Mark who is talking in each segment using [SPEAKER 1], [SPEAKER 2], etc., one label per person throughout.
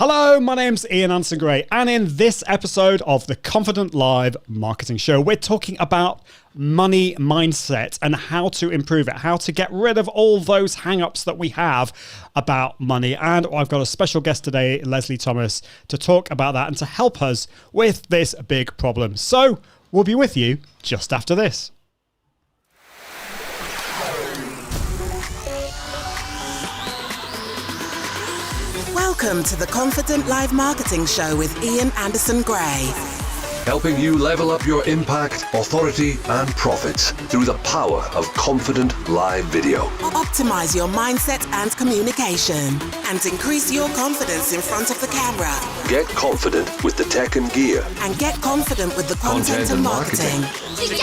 [SPEAKER 1] Hello, my name's Ian Anderson Gray, and in this episode of the Confident Live Marketing Show, we're talking about money mindset and how to improve it, how to get rid of all those hang-ups that we have about money. And I've got a special guest today, Lesley Thomas, to talk about that and to help us with this big problem. So we'll be with you just after this.
[SPEAKER 2] Welcome to the Confident Live Marketing Show with Ian Anderson Gray.
[SPEAKER 3] Helping you level up your impact, authority, and profits through the power of confident live video.
[SPEAKER 2] Optimize your mindset and communication and increase your confidence in front of the camera.
[SPEAKER 3] Get confident with the tech and gear.
[SPEAKER 2] And get confident with the content and marketing.
[SPEAKER 4] Together,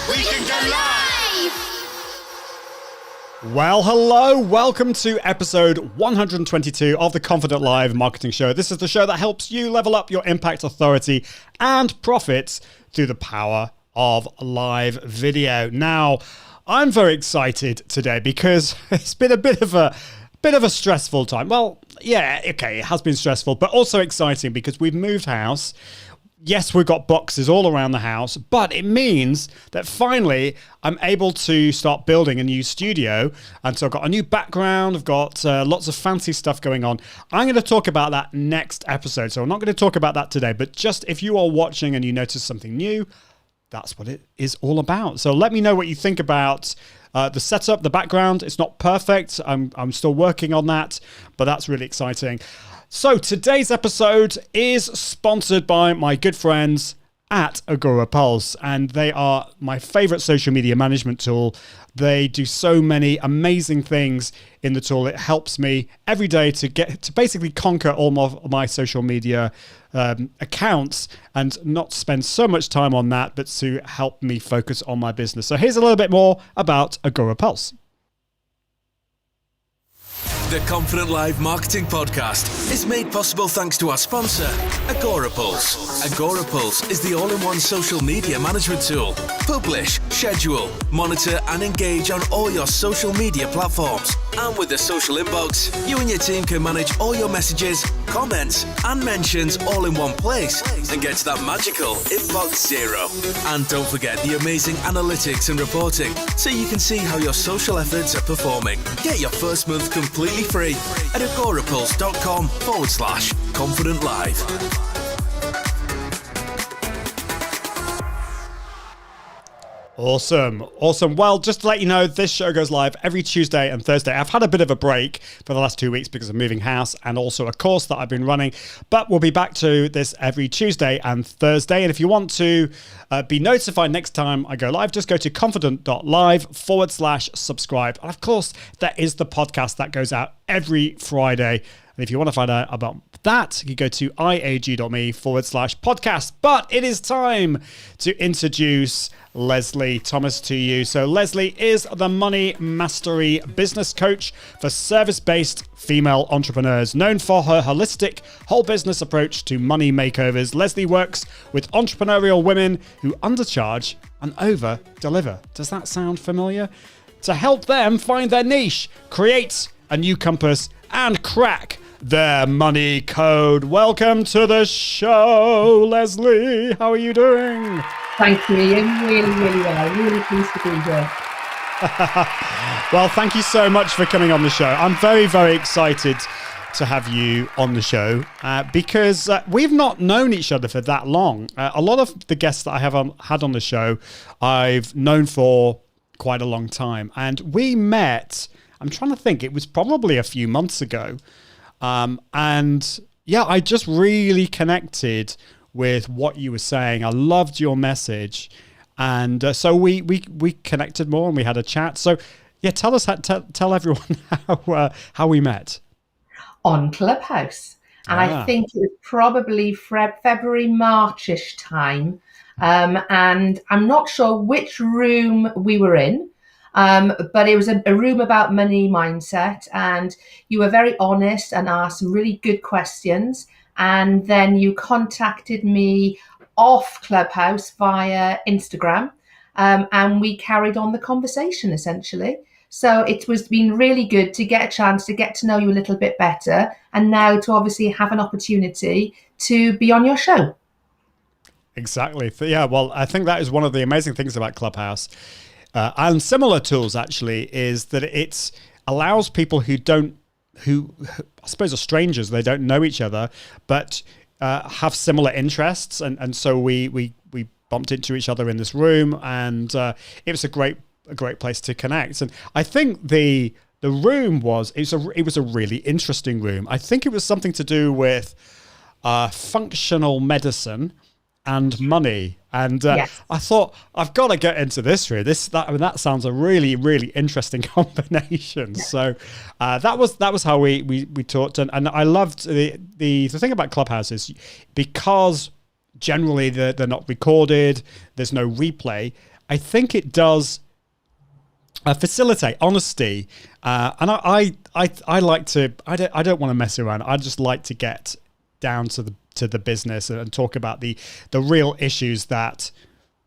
[SPEAKER 4] we can go live!
[SPEAKER 1] Well, hello, welcome to episode 122 of the Confident Live Marketing Show. This is the show that helps you level up your impact, authority, and profits through the power of live video. Now, I'm very excited today because it's been a bit of a stressful time. Well, yeah, okay, it has been stressful, but also exciting because we've moved house. Yes, we've got boxes all around the house, but it means that finally I'm able to start building a new studio. And so I've got a new background. I've got lots of fancy stuff going on. I'm going to talk about that next episode. So I'm not going to talk about that today, but just if you are watching and you notice something new, that's what it is all about. So let me know what you think about the setup, the background. It's not perfect. I'm still working on that, but that's really exciting. So today's episode is sponsored by my good friends at Agora Pulse, and they are my favorite social media management tool. They do so many amazing things in the tool. It helps me every day to basically conquer all of my social media accounts and not spend so much time on that, but to help me focus on my business. So here's a little bit more about Agora Pulse.
[SPEAKER 5] The Confident Live Marketing Podcast is made possible thanks to our sponsor, Agora Pulse. Agora Pulse is the all-in-one social media management tool. Publish, schedule, monitor, and engage on all your social media platforms. And with the social inbox, you and your team can manage all your messages, comments, and mentions all in one place and get to that magical inbox zero. And don't forget the amazing analytics and reporting so you can see how your social efforts are performing. Get your first month completely free at agorapulse.com/confident live.
[SPEAKER 1] Awesome. Well, just to let you know, this show goes live every Tuesday and Thursday. I've had a bit of a break for the last 2 weeks because of moving house and also a course that I've been running, but we'll be back to this every Tuesday and Thursday. And if you want to be notified next time I go live, just go to confident.live/subscribe. And of course, that is the podcast that goes out every Friday. And if you want to find out about that, you go to iag.me/podcast. But it is time to introduce Lesley Thomas to you. So Lesley is the money mastery business coach for service-based female entrepreneurs. Known for her holistic whole business approach to money makeovers, Lesley works with entrepreneurial women who undercharge and over-deliver. Does that sound familiar? To help them find their niche, create a new compass, and crack their money code. Welcome to the show, Lesley. How are you doing?
[SPEAKER 6] Thank you, Ian. Really well. Really pleased to be here.
[SPEAKER 1] Well, thank you so much for coming on the show. I'm very, very excited to have you on the show because we've not known each other for that long. A lot of the guests that I have had on the show, I've known for quite a long time. And we met, I'm trying to think, it was probably a few months ago. And yeah, I just really connected with what you were saying. I loved your message. And so we connected more and we had a chat. So yeah, tell everyone how we met.
[SPEAKER 6] On Clubhouse. And I think it was probably February, March-ish time. And I'm not sure which room we were in. But it was a room about money mindset, and you were very honest and asked some really good questions. And then you contacted me off Clubhouse via Instagram, and we carried on the conversation essentially. So it was been really good to get a chance to get to know you a little bit better, and now to obviously have an opportunity to be on your show.
[SPEAKER 1] Exactly. Yeah, well, I think that is one of the amazing things about Clubhouse and similar tools, actually, is that it allows people who I suppose are strangers, they don't know each other, but have similar interests. And so we bumped into each other in this room, and it was a great place to connect. And I think the room was a really interesting room. I think it was something to do with functional medicine and money, and
[SPEAKER 6] Yes.
[SPEAKER 1] I thought, I've got to get into this room. That sounds a really, really interesting combination. So that was how we talked, and I loved the thing about Clubhouse is because generally they're not recorded, there's no replay. I think it does facilitate honesty, and I like to. I don't want to mess around. I just like to get down to the business and talk about the real issues that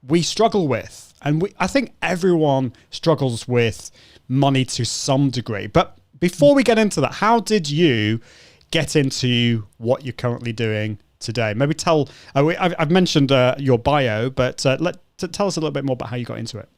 [SPEAKER 1] we struggle with. And I think everyone struggles with money to some degree. But before we get into that, how did you get into what you're currently doing today? Maybe tell. I've mentioned your bio, but tell us a little bit more about how you got into it.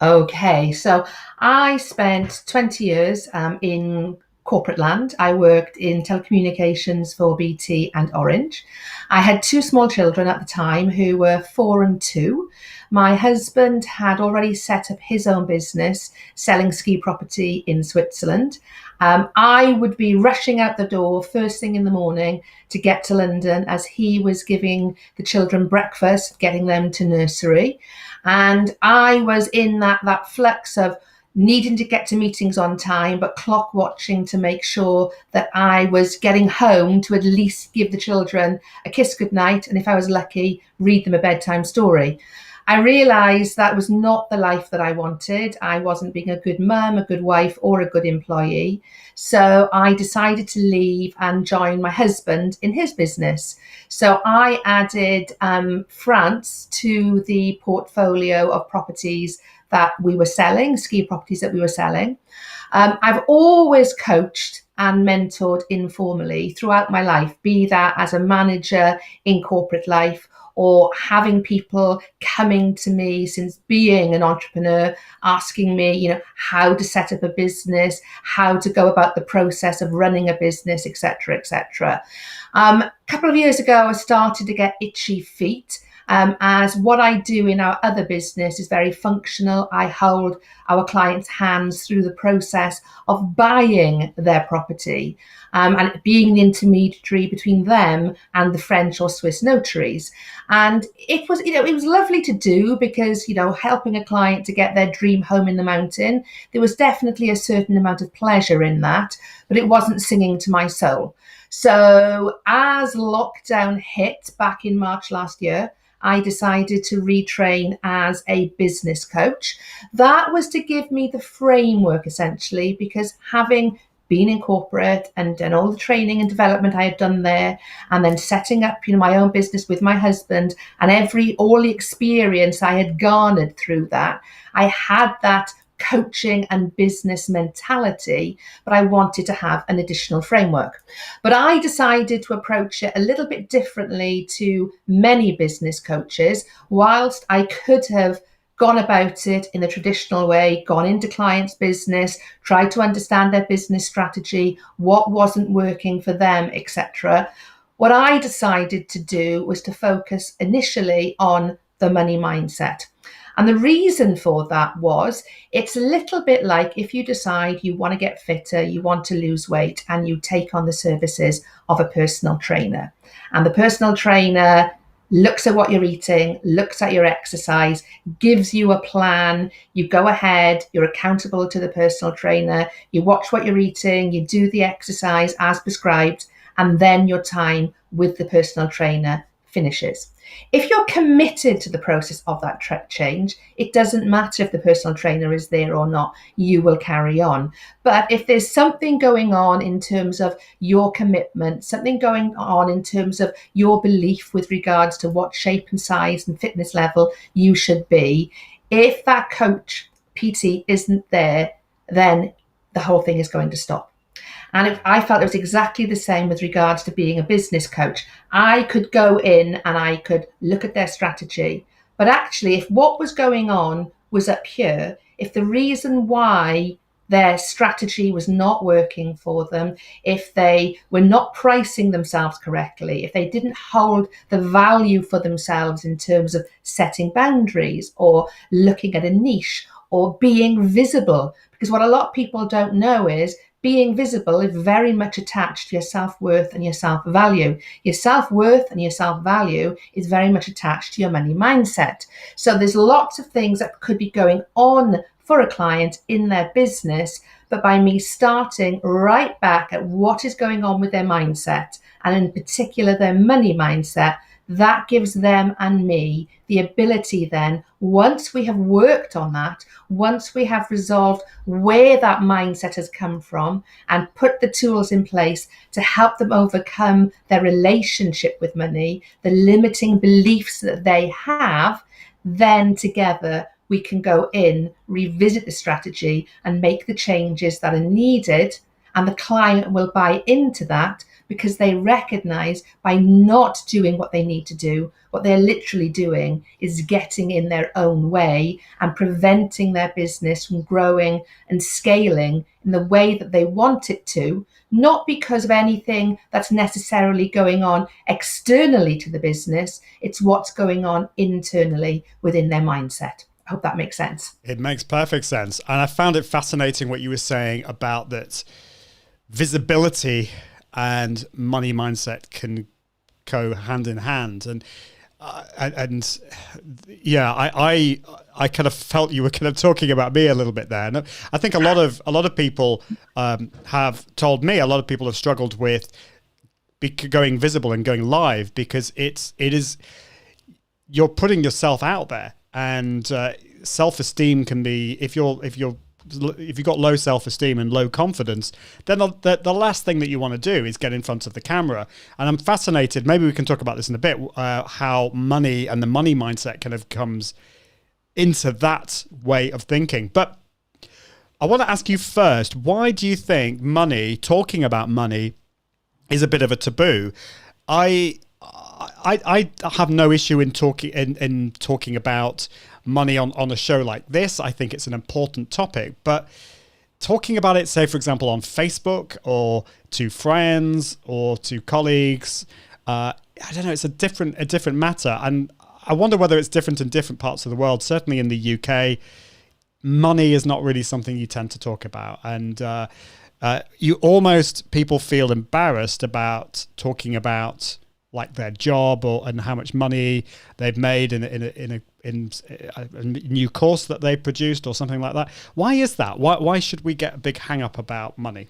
[SPEAKER 6] Okay, so I spent 20 years in corporate land. I worked in telecommunications for BT and Orange. I had two small children at the time who were 4 and 2. My husband had already set up his own business selling ski property in Switzerland. I would be rushing out the door first thing in the morning to get to London as he was giving the children breakfast, getting them to nursery. And I was in that flux of needing to get to meetings on time, but clock watching to make sure that I was getting home to at least give the children a kiss goodnight, and if I was lucky, read them a bedtime story. I realised that was not the life that I wanted. I wasn't being a good mum, a good wife, or a good employee. So I decided to leave and join my husband in his business. So I added France to the portfolio of properties that we were selling, ski properties that we were selling. I've always coached and mentored informally throughout my life, be that as a manager in corporate life or having people coming to me since being an entrepreneur, asking me, how to set up a business, how to go about the process of running a business, etc., etc. A couple of years ago, I started to get itchy feet. As what I do in our other business is very functional. I hold our clients' hands through the process of buying their property and being the intermediary between them and the French or Swiss notaries. And it was lovely to do because, helping a client to get their dream home in the mountain, there was definitely a certain amount of pleasure in that, but it wasn't singing to my soul. So as lockdown hit back in March last year, I decided to retrain as a business coach. That was to give me the framework, essentially, because having been in corporate and done all the training and development I had done there, and then setting up, my own business with my husband, and all the experience I had garnered through that, I had that coaching and business mentality, but I wanted to have an additional framework. But I decided to approach it a little bit differently to many business coaches. Whilst I could have gone about it in the traditional way, gone into clients' business, tried to understand their business strategy, what wasn't working for them, etc. What I decided to do was to focus initially on the money mindset. And the reason for that was, it's a little bit like if you decide you want to get fitter, you want to lose weight, and you take on the services of a personal trainer. And the personal trainer looks at what you're eating, looks at your exercise, gives you a plan. You go ahead, you're accountable to the personal trainer, you watch what you're eating, you do the exercise as prescribed, and then your time with the personal trainer finishes. If you're committed to the process of that change, it doesn't matter if the personal trainer is there or not, you will carry on. But if there's something going on in terms of your commitment, something going on in terms of your belief with regards to what shape and size and fitness level you should be, if that coach, PT, isn't there, then the whole thing is going to stop. And if I felt it was exactly the same with regards to being a business coach. I could go in and I could look at their strategy. But actually, if what was going on was up here, if the reason why their strategy was not working for them, if they were not pricing themselves correctly, if they didn't hold the value for themselves in terms of setting boundaries or looking at a niche or being visible, because what a lot of people don't know is being visible is very much attached to your self-worth and your self-value. Your self-worth and your self-value is very much attached to your money mindset. So there's lots of things that could be going on for a client in their business, but by me starting right back at what is going on with their mindset, and in particular their money mindset, that gives them and me the ability then, once we have worked on that, once we have resolved where that mindset has come from and put the tools in place to help them overcome their relationship with money, the limiting beliefs that they have, then together we can go in, revisit the strategy and make the changes that are needed. And the client will buy into that because they recognize by not doing what they need to do, what they're literally doing is getting in their own way and preventing their business from growing and scaling in the way that they want it to, not because of anything that's necessarily going on externally to the business. It's what's going on internally within their mindset. I hope that makes sense.
[SPEAKER 1] It makes perfect sense. And I found it fascinating what you were saying about that visibility and money mindset can go hand in hand. And yeah, I kind of felt you were kind of talking about me a little bit there. And I think a lot of people have told me, a lot of people have struggled with going visible and going live because it is you're putting yourself out there, and self-esteem can be, if you've got low self-esteem and low confidence, then the last thing that you want to do is get in front of the camera. And I'm fascinated, maybe we can talk about this in a bit, how money and the money mindset kind of comes into that way of thinking. But I want to ask you first, why do you think talking about money is a bit of a taboo? I have no issue in talking about money on a show like this. I think it's an important topic, but talking about it, say for example on Facebook or to friends or to colleagues, I don't know, it's a different matter. And I wonder whether it's different in different parts of the world. Certainly in the UK, money is not really something you tend to talk about, and people feel embarrassed about talking about like their job and how much money they've made in a new course that they produced or something like that. Why is that? Why should we get a big hang up about money?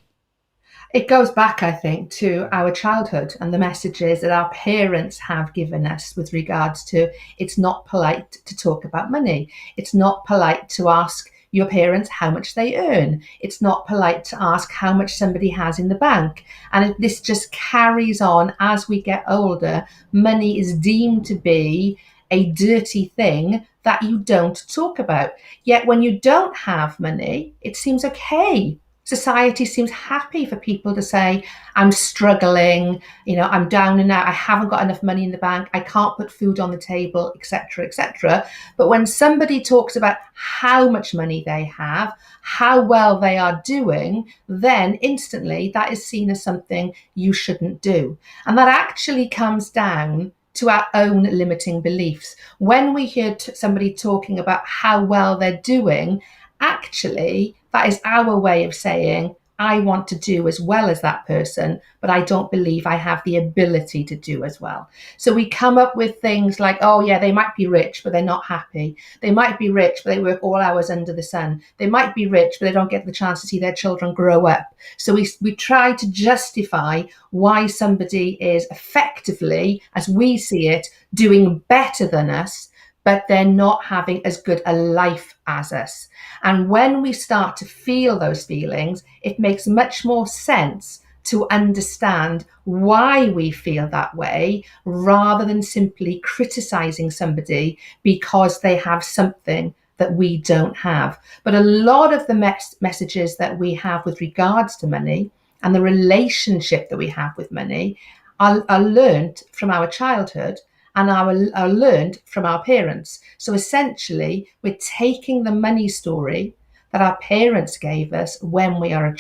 [SPEAKER 6] It goes back, I think, to our childhood and the messages that our parents have given us with regards to it's not polite to talk about money. It's not polite to ask your parents how much they earn. It's not polite to ask how much somebody has in the bank. And this just carries on as we get older. Money is deemed to be a dirty thing that you don't talk about. Yet when you don't have money, it seems okay. Society seems happy for people to say, I'm struggling, I'm down and out, I haven't got enough money in the bank, I can't put food on the table, etc., etc. But when somebody talks about how much money they have, how well they are doing, then instantly that is seen as something you shouldn't do. And that actually comes down to our own limiting beliefs. When we hear somebody talking about how well they're doing, actually, that is our way of saying, I want to do as well as that person, but I don't believe I have the ability to do as well. So we come up with things like, oh yeah, they might be rich, but they're not happy. They might be rich, but they work all hours under the sun. They might be rich, but they don't get the chance to see their children grow up. So we try to justify why somebody is effectively, as we see it, doing better than us, but they're not having as good a life as us. And when we start to feel those feelings, it makes much more sense to understand why we feel that way, rather than simply criticizing somebody because they have something that we don't have. But a lot of the messages that we have with regards to money and the relationship that we have with money are learned from our childhood and are learned from our parents. So essentially, we're taking the money story that our parents gave us when we were a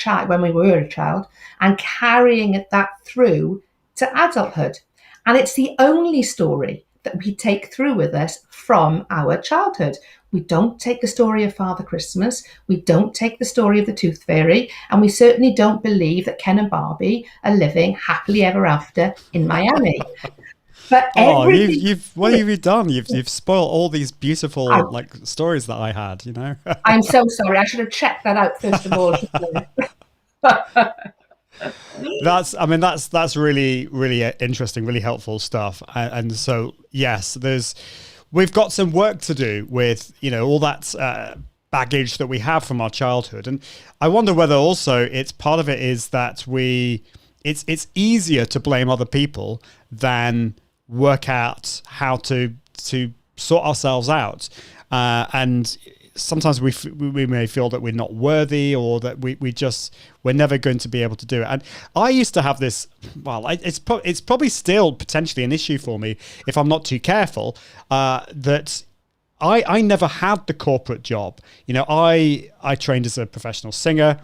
[SPEAKER 6] child, and carrying that through to adulthood. And it's the only story that we take through with us from our childhood. We don't take the story of Father Christmas. We don't take the story of the Tooth Fairy. And we certainly don't believe that Ken and Barbie are living happily ever after in Miami. But
[SPEAKER 1] what have you done? You've spoiled all these beautiful stories that I had, you know.
[SPEAKER 6] I'm so sorry. I should have checked that out first of all.
[SPEAKER 1] That's really, really interesting, really helpful stuff. And so, yes, we've got some work to do with, all that baggage that we have from our childhood. And I wonder whether also part of it is that it's easier to blame other people than work out how to sort ourselves out. And sometimes we may feel that we're not worthy, or that we're never going to be able to do it. And I used to have this, it's probably still potentially an issue for me if I'm not too careful, that I never had the corporate job. I trained as a professional singer,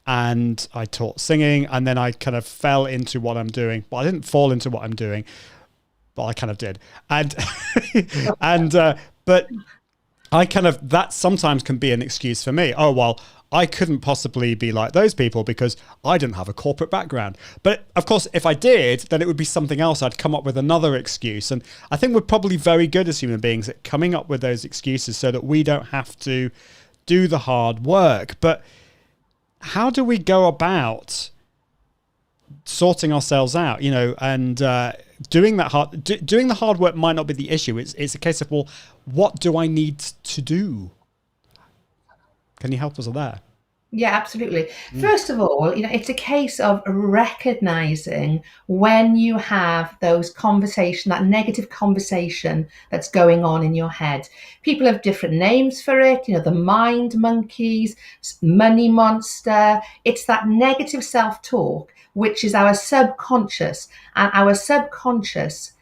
[SPEAKER 1] and I taught singing, and then I kind of fell into what I'm doing. Well, I didn't fall into what I'm doing, but I kind of did. And but I that sometimes can be an excuse for me. Oh, well, I couldn't possibly be like those people because I didn't have a corporate background. But of course, if I did, then it would be something else. I'd come up with another excuse. And I think we're probably very good as human beings at coming up with those excuses so that we don't have to do the hard work. But how do we go about sorting ourselves out, and doing the hard work might not be the issue. It's a case of, well, what do I need to do? Can you help us with that?
[SPEAKER 6] Yeah, absolutely. First of all, it's a case of recognizing when you have those that negative conversation that's going on in your head. People have different names for it, the mind monkeys, money monster. It's that negative self-talk, which is our subconscious. And our subconscious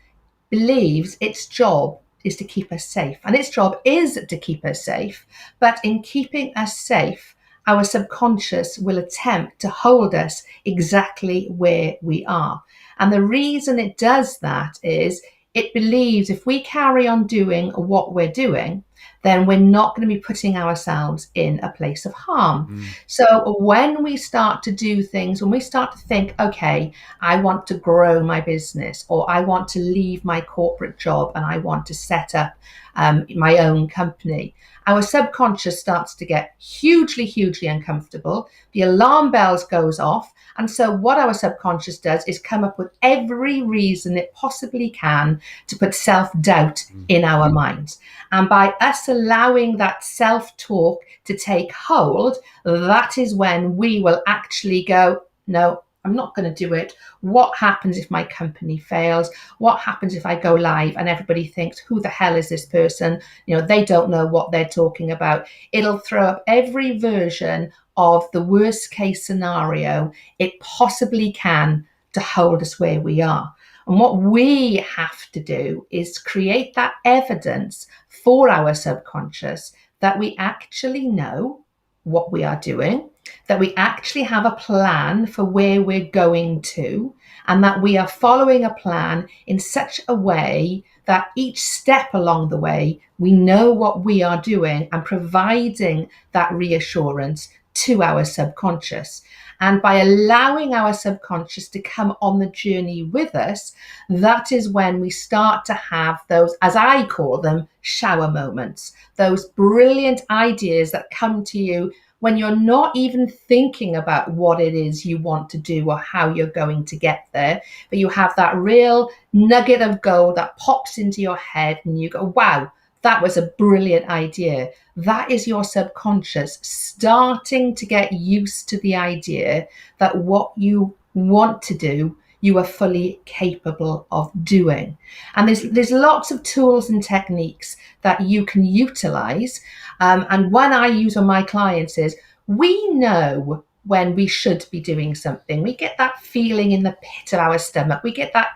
[SPEAKER 6] believes its job is to keep us safe. And its job is to keep us safe. But in keeping us safe, our subconscious will attempt to hold us exactly where we are. And the reason it does that is it believes if we carry on doing what we're doing, then we're not going to be putting ourselves in a place of harm. So when we start to do things, when we start to think, okay, I want to grow my business, or I want to leave my corporate job and I want to set up my own company, our subconscious starts to get hugely, hugely uncomfortable. The alarm bells goes off. And so what our subconscious does is come up with every reason it possibly can to put self-doubt in our minds. And by us allowing that self-talk to take hold, that is when we will actually go, no, I'm not going to do it. What happens if my company fails? What happens if I go live and everybody thinks, who the hell is this person? They don't know what they're talking about. It'll throw up every version of the worst case scenario it possibly can to hold us where we are. And what we have to do is create that evidence for our subconscious that we actually know what we are doing, that we actually have a plan for where we're going to, and that we are following a plan in such a way that each step along the way, we know what we are doing and providing that reassurance to our subconscious. And by allowing our subconscious to come on the journey with us, that is when we start to have those, as I call them, shower moments, those brilliant ideas that come to you when you're not even thinking about what it is you want to do or how you're going to get there, but you have that real nugget of gold that pops into your head and you go, wow, that was a brilliant idea. That is your subconscious starting to get used to the idea that what you want to do, you are fully capable of doing. And there's lots of tools and techniques that you can utilize. And one I use on my clients is, we know when we should be doing something. We get that feeling in the pit of our stomach. We get that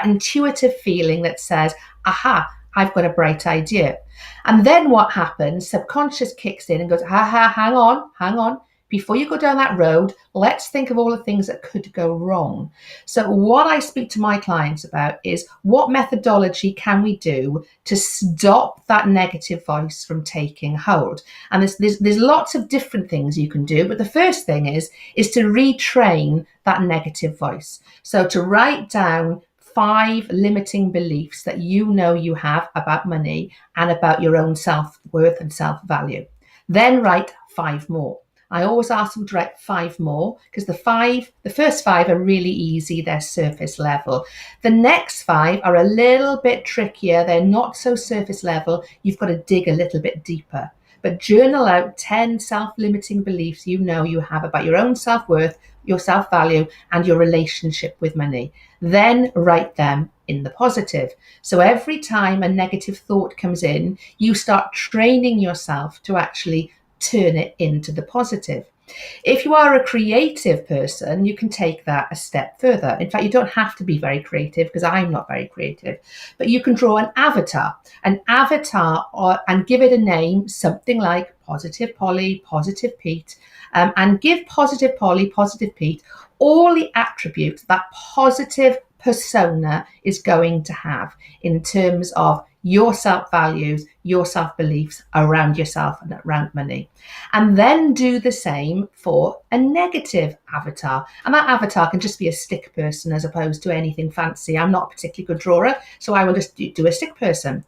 [SPEAKER 6] intuitive feeling that says, aha, I've got a bright idea. And then what happens? Subconscious kicks in and goes, hang on. Before you go down that road, let's think of all the things that could go wrong. So what I speak to my clients about is, what methodology can we do to stop that negative voice from taking hold? And there's lots of different things you can do, but the first thing is to retrain that negative voice. So to write down 5 limiting beliefs that you know you have about money and about your own self-worth and self-value. Then write 5 more. I always ask them to write 5 more, because the first 5 are really easy. They're surface level. The next 5 are a little bit trickier. They're not so surface level. You've got to dig a little bit deeper. But journal out 10 self-limiting beliefs you know you have about your own self-worth, your self-value, and your relationship with money. Then write them in the positive. So every time a negative thought comes in, you start training yourself to actually turn it into the positive. If you are a creative person, you can take that a step further. In fact, you don't have to be very creative, because I'm not very creative, but you can draw an avatar, and give it a name, something like Positive Polly, Positive Pete, and give Positive Polly, Positive Pete all the attributes that positive persona is going to have in terms of your self-values, your self-beliefs around yourself and around money. And then do the same for a negative avatar. And that avatar can just be a stick person as opposed to anything fancy. I'm not a particularly good drawer, so I will just do a stick person.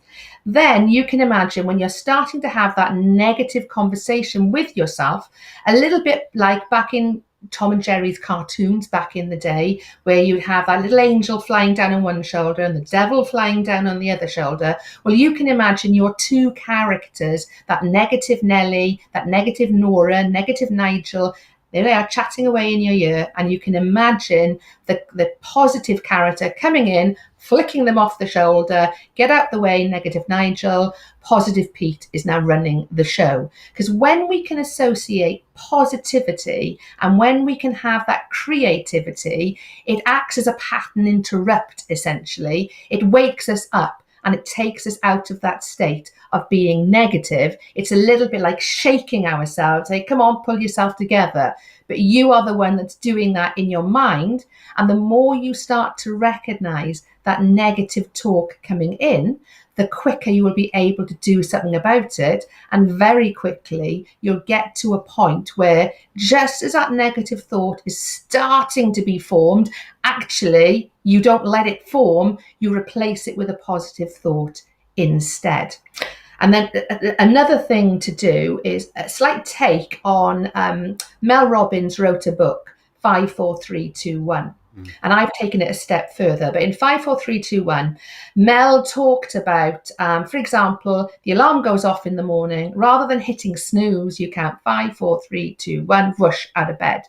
[SPEAKER 6] Then you can imagine, when you're starting to have that negative conversation with yourself, a little bit like back in Tom and Jerry's cartoons back in the day, where you'd have that little angel flying down on one shoulder and the devil flying down on the other shoulder. Well, you can imagine your 2 characters, that negative Nellie, that negative Nora, negative Nigel. There they are chatting away in your ear, and you can imagine the positive character coming in, flicking them off the shoulder. Get out the way, negative Nigel. Positive Pete is now running the show. Because when we can associate positivity and when we can have that creativity, it acts as a pattern interrupt, essentially. It wakes us up and it takes us out of that state of being negative. It's a little bit like shaking ourselves. Say, come on, pull yourself together. But you are the one that's doing that in your mind. And the more you start to recognize that negative talk coming in, the quicker you will be able to do something about it. And very quickly, you'll get to a point where, just as that negative thought is starting to be formed, actually, you don't let it form, you replace it with a positive thought instead. And then another thing to do is a slight take on Mel Robbins wrote a book, 5, 4, 3, 2, 1. And I've taken it a step further. But in 5, 4, 3, 2, 1, Mel talked about, for example, the alarm goes off in the morning. Rather than hitting snooze, you count 5, 4, 3, 2, 1, rush out of bed.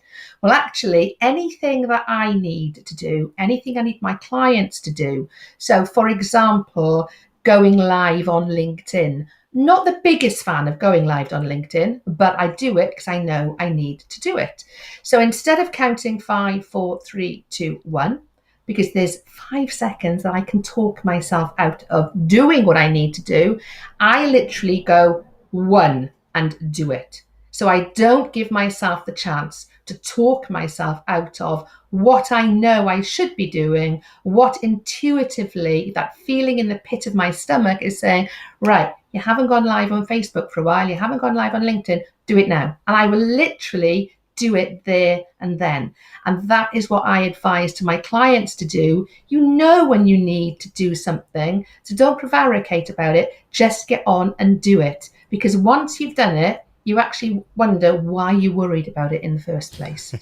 [SPEAKER 6] Well, actually, anything that I need to do, anything I need my clients to do. So, for example, going live on LinkedIn. Not the biggest fan of going live on LinkedIn, but I do it because I know I need to do it. So instead of counting 5, 4, 3, 2, 1, because there's 5 seconds that I can talk myself out of doing what I need to do, I literally go 1 and do it. So I don't give myself the chance to talk myself out of what I know I should be doing, what intuitively, that feeling in the pit of my stomach is saying, right, you haven't gone live on Facebook for a while, you haven't gone live on LinkedIn, do it now. And I will literally do it there and then. And that is what I advise to my clients to do. You know when you need to do something, so don't prevaricate about it, just get on and do it. Because once you've done it, you actually wonder why you worried about it in the first place.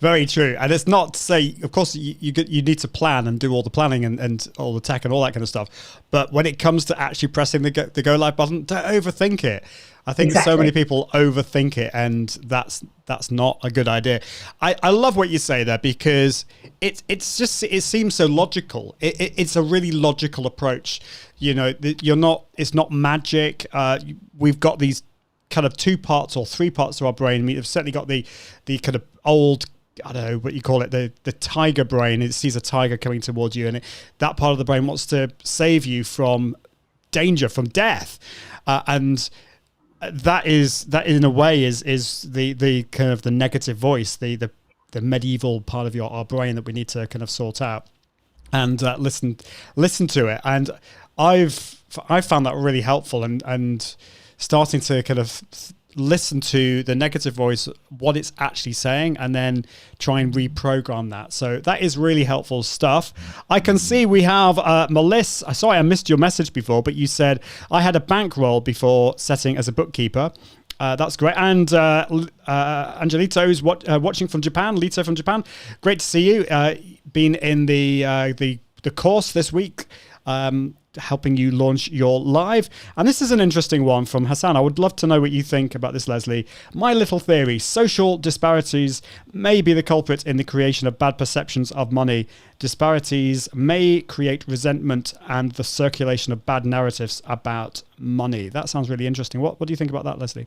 [SPEAKER 1] Very true. And it's not to say, of course, you need to plan and do all the planning and all the tech and all that kind of stuff. But when it comes to actually pressing the go live button, don't overthink it. I think so many people overthink it, and that's not a good idea. I love what you say there, because it seems so logical. It's a really logical approach. You know, it's not magic. We've got these kind of 2 parts or 3 parts of our brain. We've certainly got the kind of old, I don't know what you call it, the tiger brain. It sees a tiger coming towards you, and that part of the brain wants to save you from danger, from death, and that in a way is the kind of the negative voice, the medieval part of our brain that we need to kind of sort out and listen to it. And I've found that really helpful, and starting to kind of listen to the negative voice, what it's actually saying, and then try and reprogram that. So that is really helpful stuff. I can see we have Melissa. Sorry, I missed your message before, but you said, I had a bankroll before setting as a bookkeeper. That's great. And Angelito's watching from Japan. Lito from Japan. Great to see you. Been in the course this week, helping you launch your live. And this is an interesting one from Hassan. I would love to know what you think about this, Lesley. My little theory: social disparities may be the culprit in the creation of bad perceptions of money. Disparities may create resentment and the circulation of bad narratives about money. That sounds really interesting. What do you think about that, Lesley?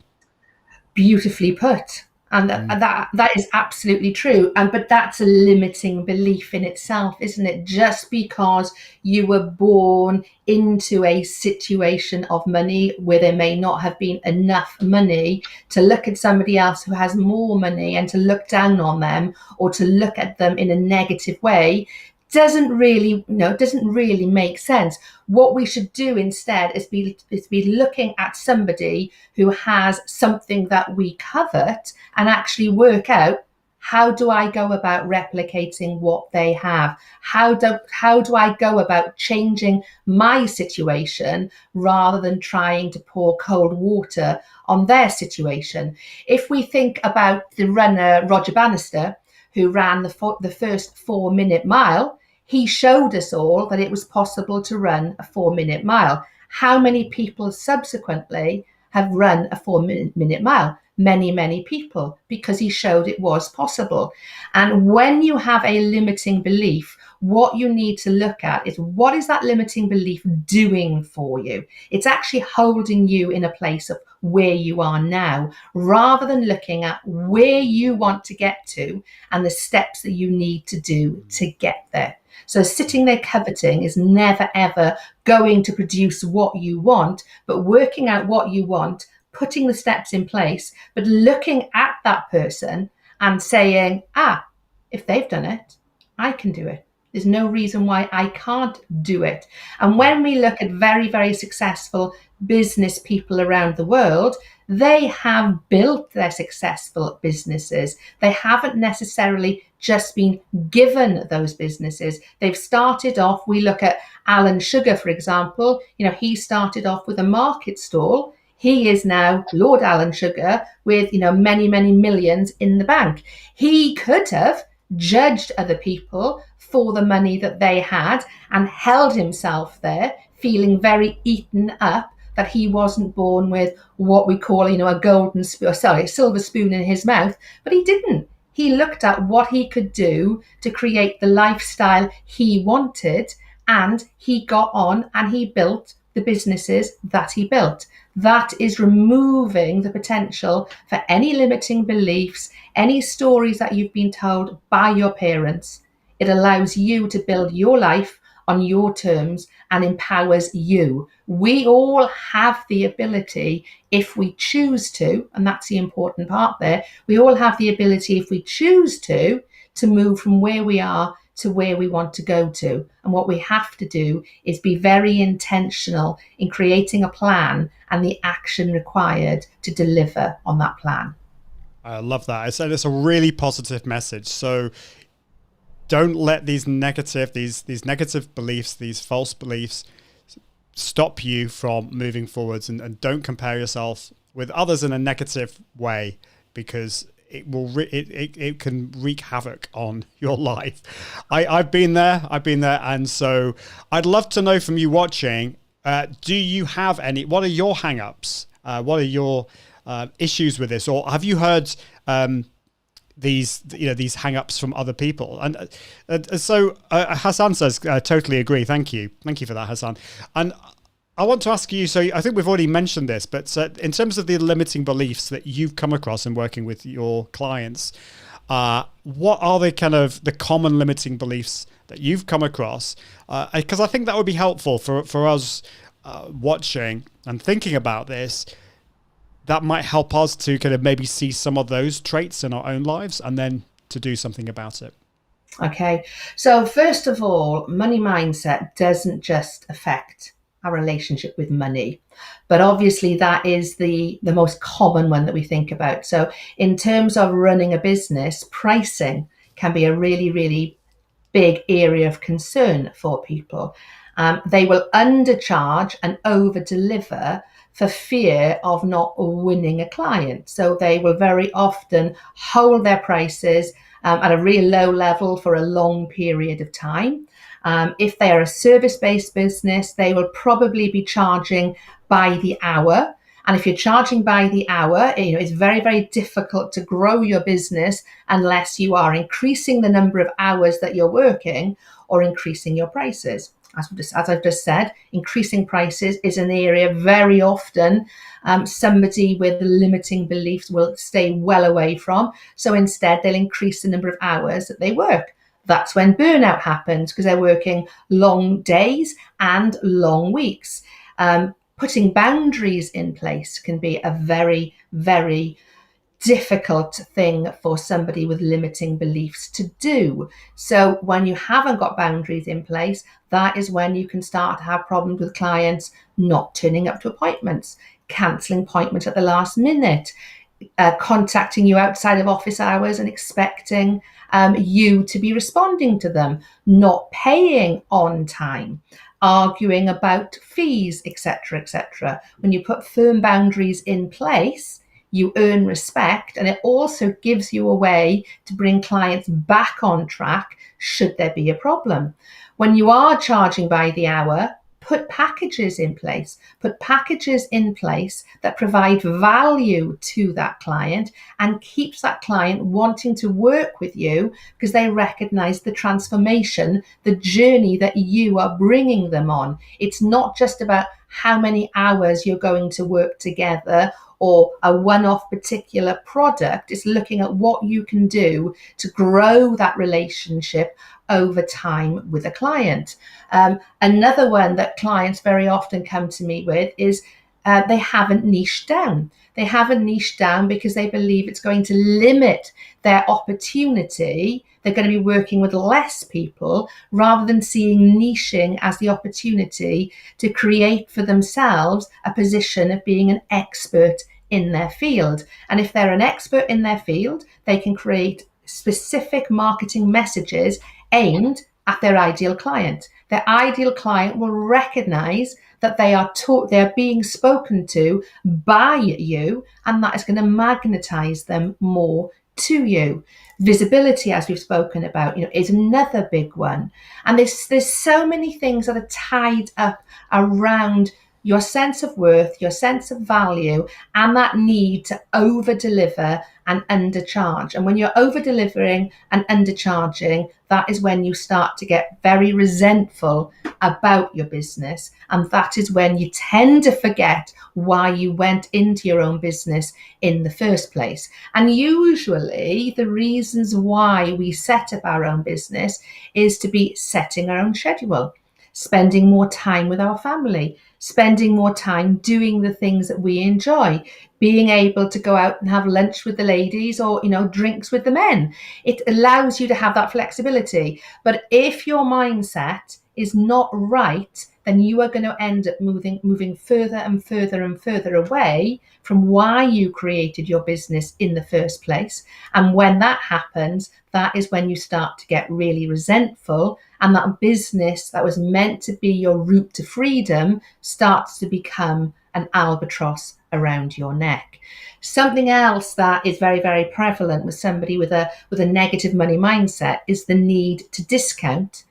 [SPEAKER 6] Beautifully put. And that is absolutely true. But that's a limiting belief in itself, isn't it? Just because you were born into a situation of money where there may not have been enough money, to look at somebody else who has more money and to look down on them or to look at them in a negative way doesn't really make sense. What we should do instead is be looking at somebody who has something that we covet and actually work out, how do I go about replicating what they have? How do I go about changing my situation rather than trying to pour cold water on their situation? If we think about the runner Roger Bannister, who ran the first 4-minute mile, he showed us all that it was possible to run a 4-minute mile. How many people subsequently have run a 4-minute mile? Many, many people, because he showed it was possible. And when you have a limiting belief, what you need to look at is, what is that limiting belief doing for you? It's actually holding you in a place of where you are now, rather than looking at where you want to get to and the steps that you need to do to get there. So sitting there coveting is never, ever going to produce what you want, but working out what you want, putting the steps in place, but looking at that person and saying, if they've done it, I can do it. There's no reason why I can't do it. And when we look at very, very successful business people around the world, they have built their successful businesses. They haven't necessarily just been given those businesses. They've started off, we look at Alan Sugar, for example, he started off with a market stall. He is now Lord Alan Sugar with, many, many millions in the bank. He could have judged other people for the money that they had and held himself there, feeling very eaten up that he wasn't born with what we call, a silver spoon in his mouth. But he didn't. He looked at what he could do to create the lifestyle he wanted, and he got on and he built the businesses that he built. That is removing the potential for any limiting beliefs, any stories that you've been told by your parents. It allows you to build your life on your terms and empowers you. We all have the ability, if we choose to, and that's the important part there, we all have the ability, if we choose to move from where we are to where we want to go to. And what we have to do is be very intentional in creating a plan and the action required to deliver on that plan.
[SPEAKER 1] I love that. I said it's a really positive message. So don't let these negative beliefs, these false beliefs, stop you from moving forwards, and don't compare yourself with others in a negative way, because it can wreak havoc on your life. I've been there, and so I'd love to know from you watching. Do you have any? What are your hang-ups? What are your issues with this, or have you heard these hang-ups from other people? And so Hassan says, totally agree. Thank you for that, Hassan. And I want to ask you, so I think we've already mentioned this, but in terms of the limiting beliefs that you've come across in working with your clients, what are the common limiting beliefs that you've come across? Because I think that would be helpful for us watching and thinking about this. That might help us to kind of maybe see some of those traits in our own lives and then to do something about it.
[SPEAKER 6] Okay. So first of all, money mindset doesn't just affect our relationship with money, but obviously that is the most common one that we think about. So in terms of running a business, pricing can be a really, really big area of concern for people. They will undercharge and over deliver for fear of not winning a client. So they will very often hold their prices at a really low level for a long period of time. If they are a service-based business, they will probably be charging by the hour. And if you're charging by the hour, it's very, very difficult to grow your business unless you are increasing the number of hours that you're working or increasing your prices. As I've just said, increasing prices is an area very often somebody with limiting beliefs will stay well away from. So instead, they'll increase the number of hours that they work. That's when burnout happens, because they're working long days and long weeks. Putting boundaries in place can be a very, very difficult thing for somebody with limiting beliefs to do. So when you haven't got boundaries in place, that is when you can start to have problems with clients not turning up to appointments, cancelling appointments at the last minute, contacting you outside of office hours and expecting you to be responding to them, not paying on time, arguing about fees, etc., etc. When you put firm boundaries in place, you earn respect, and it also gives you a way to bring clients back on track should there be a problem. When you are charging by the hour, put packages in place. Put packages in place that provide value to that client and keeps that client wanting to work with you because they recognize the transformation, the journey that you are bringing them on. It's not just about how many hours you're going to work together or a one-off particular product. It's looking at what you can do to grow that relationship over time with a client. Another one that clients very often come to me with is they haven't niched down. They haven't niched down because they believe it's going to limit their opportunity. They're going to be working with less people rather than seeing niching as the opportunity to create for themselves a position of being an expert in their field. And if they're an expert in their field, they can create specific marketing messages aimed at their ideal client. Their ideal client will recognize that they're being spoken to by you, and that is going to magnetize them more to you. Visibility, as we've spoken about, is another big one. And there's so many things that are tied up around your sense of worth, your sense of value, and that need to over-deliver and undercharge. And when you're over-delivering and undercharging, that is when you start to get very resentful about your business. And that is when you tend to forget why you went into your own business in the first place. And usually the reasons why we set up our own business is to be setting our own schedule, spending more time with our family, spending more time doing the things that we enjoy, being able to go out and have lunch with the ladies or, drinks with the men. It allows you to have that flexibility. But if your mindset is not right, then you are going to end up moving further and further and further away from why you created your business in the first place. And when that happens, that is when you start to get really resentful, and that business that was meant to be your route to freedom starts to become an albatross around your neck. Something else that is very, very prevalent with somebody with a negative money mindset is the need to discount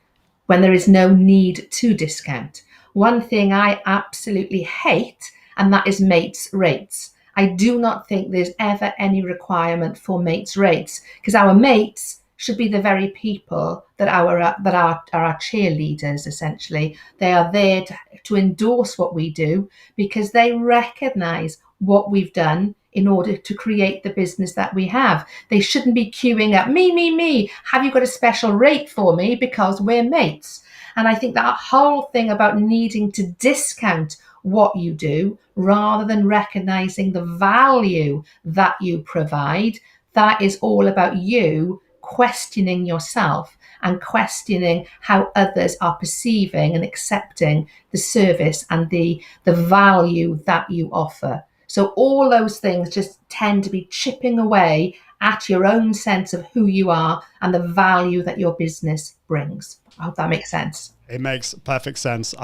[SPEAKER 6] when there is no need to discount. One thing I absolutely hate, and that is mates rates. I do not think there's ever any requirement for mates rates, because our mates should be the very people that are our cheerleaders, essentially. They are there to endorse what we do because they recognize what we've done in order to create the business that we have. They shouldn't be queuing up, me. Have you got a special rate for me because we're mates? And I think that whole thing about needing to discount what you do rather than recognizing the value that you provide, that is all about you questioning yourself and questioning how others are perceiving and accepting the service and the value that you offer. So all those things just tend to be chipping away at your own sense of who you are and the value that your business brings. I hope that makes sense.
[SPEAKER 1] It makes perfect sense.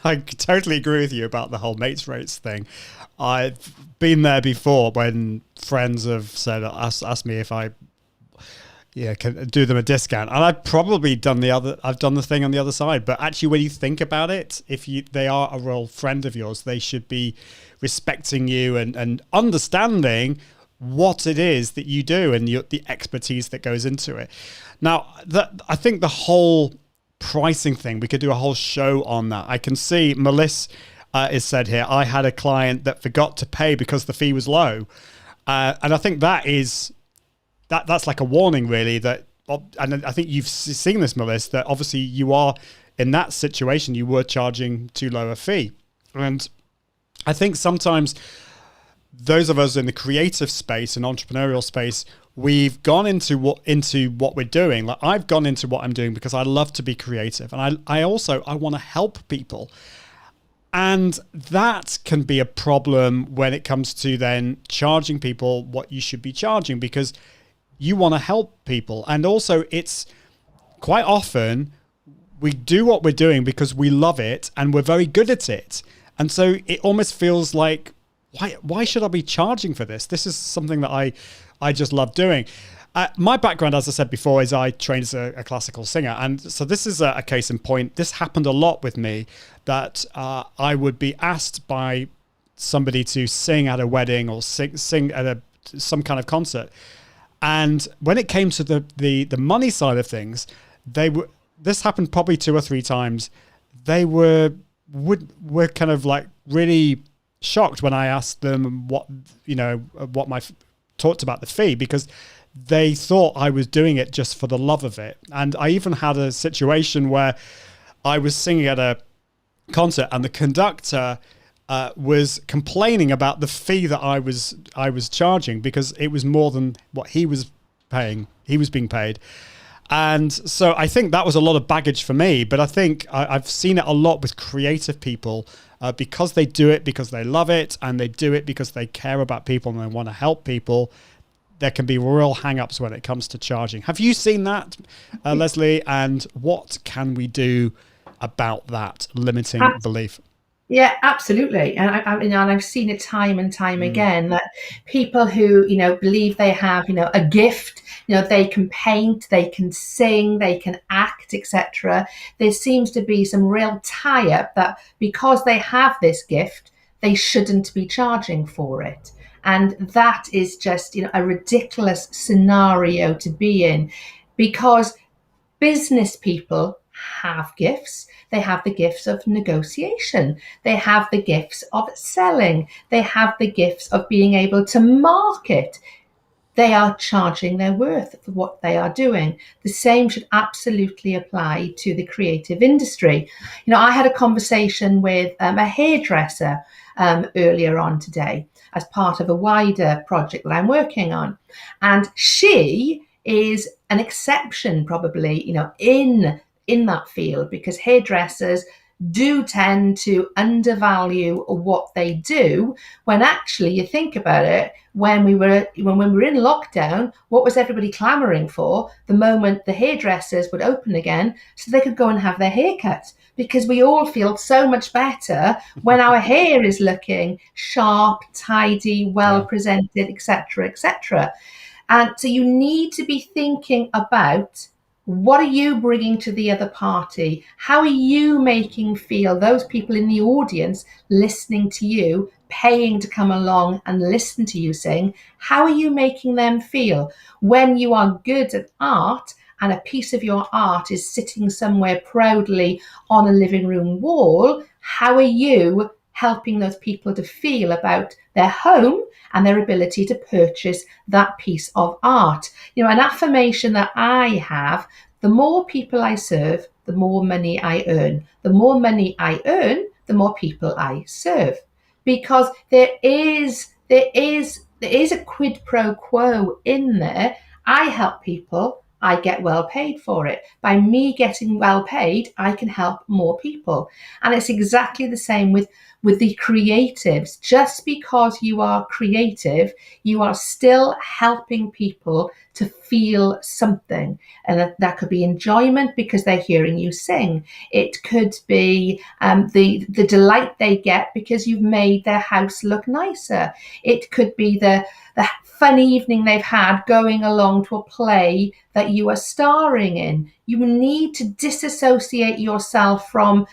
[SPEAKER 1] I totally agree with you about the whole mates rates thing. I've been there before when friends have said, asked me if I can do them a discount. And I've probably done the thing on the other side. But actually, when you think about it, they are a real friend of yours, they should be respecting you and understanding what it is that you do and the expertise that goes into it. Now, I think the whole pricing thing, we could do a whole show on that. I can see Melissa is said here, I had a client that forgot to pay because the fee was low. And I think that's like a warning, really, and I think you've seen this, Melissa, that obviously you are in that situation, you were charging too low a fee. And I think sometimes those of us in the creative space and entrepreneurial space, we've gone into what we're doing. Like I've gone into what I'm doing because I love to be creative, and I want to help people. And that can be a problem when it comes to then charging people what you should be charging, because you want to help people. And also, it's quite often we do what we're doing because we love it and we're very good at it. And so it almost feels like, why should I be charging for this? This is something that I just love doing. My background, as I said before, is I trained as a classical singer. And so this is a case in point. This happened a lot with me, that I would be asked by somebody to sing at a wedding or sing at some kind of concert. And when it came to the money side of things, this happened probably 2 or 3 times. They were kind of like really shocked when I asked them talked about the fee, because they thought I was doing it just for the love of it. And I even had a situation where I was singing at a concert and the conductor was complaining about the fee that I was charging, because it was more than what he was paying. He was being paid. And so I think that was a lot of baggage for me. But I think I've seen it a lot with creative people, because they do it because they love it, and they do it because they care about people and they want to help people. There can be real hang-ups when it comes to charging. Have you seen that, Lesley? And what can we do about that limiting belief?
[SPEAKER 6] Yeah, absolutely. And I've seen it time and time again, that people who, believe they have, a gift, they can paint, they can sing, they can act, etc. There seems to be some real tie-up that because they have this gift, they shouldn't be charging for it. And that is just, a ridiculous scenario to be in, because business people have gifts. They have the gifts of negotiation. They have the gifts of selling. They have the gifts of being able to market. They are charging their worth for what they are doing. The same should absolutely apply to the creative industry. I had a conversation with a hairdresser earlier on today as part of a wider project that I'm working on. And she is an exception probably, in that field, because hairdressers do tend to undervalue what they do, when actually you think about it, when we were in lockdown, what was everybody clamoring for? The moment the hairdressers would open again so they could go and have their hair cut, because we all feel so much better when our hair is looking sharp, tidy, well presented, etc., etc. And so you need to be thinking about, what are you bringing to the other party? How are you making feel those people in the audience listening to you, paying to come along and listen to you sing? How are you making them feel? When you are good at art and a piece of your art is sitting somewhere proudly on a living room wall, how are you helping those people to feel about their home and their ability to purchase that piece of art? You know, an affirmation that I have: the more people I serve, the more money I earn. The more money I earn, the more people I serve. Because there is a quid pro quo in there. I help people, I get well paid for it. By me getting well paid, I can help more people. And it's exactly the same with the creatives. Just because you are creative, you are still helping people to feel something. And that could be enjoyment because they're hearing you sing. It could be the delight they get because you've made their house look nicer. It could be the fun evening they've had going along to a play that you are starring in. You need to disassociate yourself from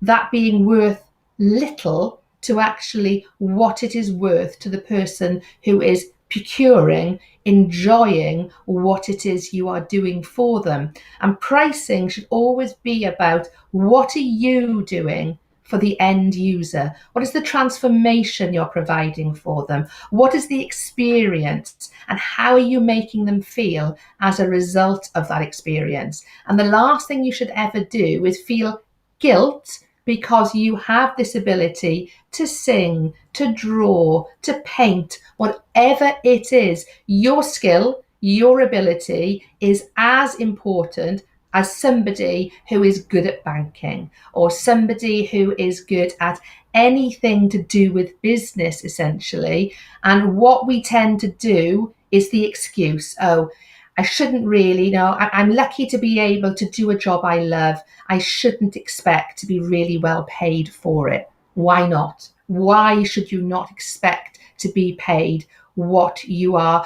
[SPEAKER 6] that being worth little to actually what it is worth to the person who is procuring, enjoying what it is you are doing for them. And pricing should always be about, what are you doing for the end user? What is the transformation you're providing for them? What is the experience? And how are you making them feel as a result of that experience? And the last thing you should ever do is feel guilt because you have this ability to sing, to draw, to paint, whatever it is. Your skill, your ability is as important as somebody who is good at banking, or somebody who is good at anything to do with business, essentially. And what we tend to do is the excuse: oh, I shouldn't really, I'm lucky to be able to do a job I love. I shouldn't expect to be really well paid for it. Why not? Why should you not expect to be paid what you are,